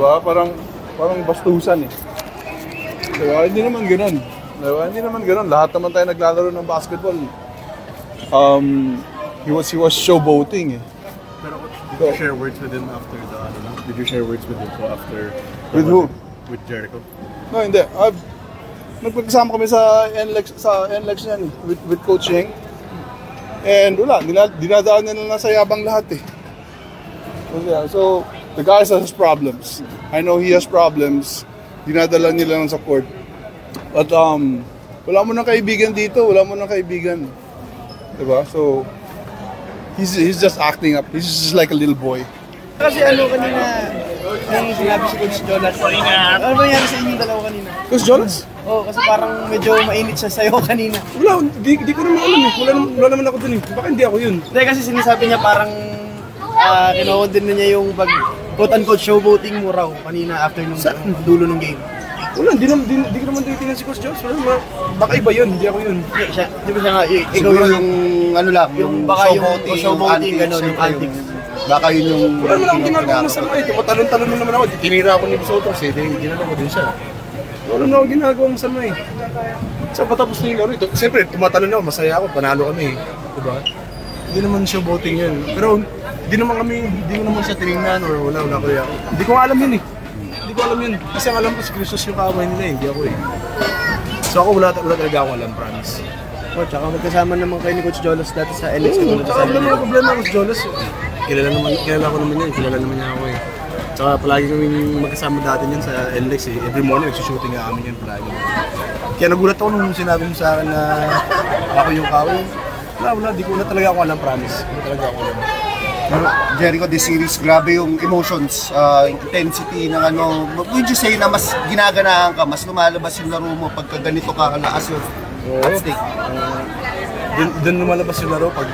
Diba? Parang bastusan eh. Diba? Hindi naman ganun. Diba? Hindi naman ganun. Lahat naman tayo naglalaro ng basketball. He was showboating eh. Pero did you share words with him after the Did you share words with him after? With who? With Jericho. No, hindi. Nagpagkasama kami sa NLEX niyan with Coach Yeng. And wala, dinadaan na lang sa yabang lahat eh. So, the guy has problems. I know he has problems. Dinadala nila lang sa court. But wala mo nang kaibigan dito, wala mo nang kaibigan. Diba? So, he's just acting up. He's just like a little boy. Kasi kanina, nang sinabi si Coach Jonas, ano nangyari sa inyong dalawa kanina? Coach Jonas? Oo, kasi parang medyo mainit siya sa'yo kanina. Wala, di ko naman alam eh. Wala naman ako dun eh. Baka hindi ako yun. Hindi, kasi sinasabi niya parang kinakondin na niya yung quote-unquote showboating mo raw kanina after nung dulo ng game. Wala, di ko naman titingnan si Coach Jones. Baka iba yun, hindi ako yun. Di ba siya nga, ikaw yung ano lang, yung baka yung showboating, gano'n, yung antics. Baka yun yung... Wala naman akong ginagawa masama eh. Tumatalon-talon na naman ako. Tinira ako ni Bisotos eh. Ginagawa ko din siya. Wala naman akong ginagawa masama eh. Saan patapos na yung laro ito? Siyempre, tumatalon ako, masaya ako, panalo kami eh. Diba? Hindi naman showboating yun. Pero hindi ko naman siya tinignan or wala ko yan. Hindi ko alam yun eh. Hindi ko alam yun. Kasi ang alam ko si Christos yung kaaway nila eh. Hindi ako eh. So ako wala talaga ako alam, promise. Oh, tsaka magkasama naman kayo ni Coach Jonas dati sa LX. Wala naman problema ako si Jonas. Kilala ko naman yan. Kilala naman niya ako eh. Tsaka palagi kami magkasama dati niyan sa LX eh. Every morning nagsushooting nga kami yan palagi. Kaya nagulat ako nung sinabi mo sa akin na ako yung kaaway. Wala. Di ko na talaga ako alam, promise. Hindi talaga ako alam. Jericho, this series, grabe yung emotions, intensity ng ano, would you say na mas ginaganahan ka, mas lumalabas yung laro mo pagka ganito ka kalakas yung at stake? Doon lumalabas yung laro pag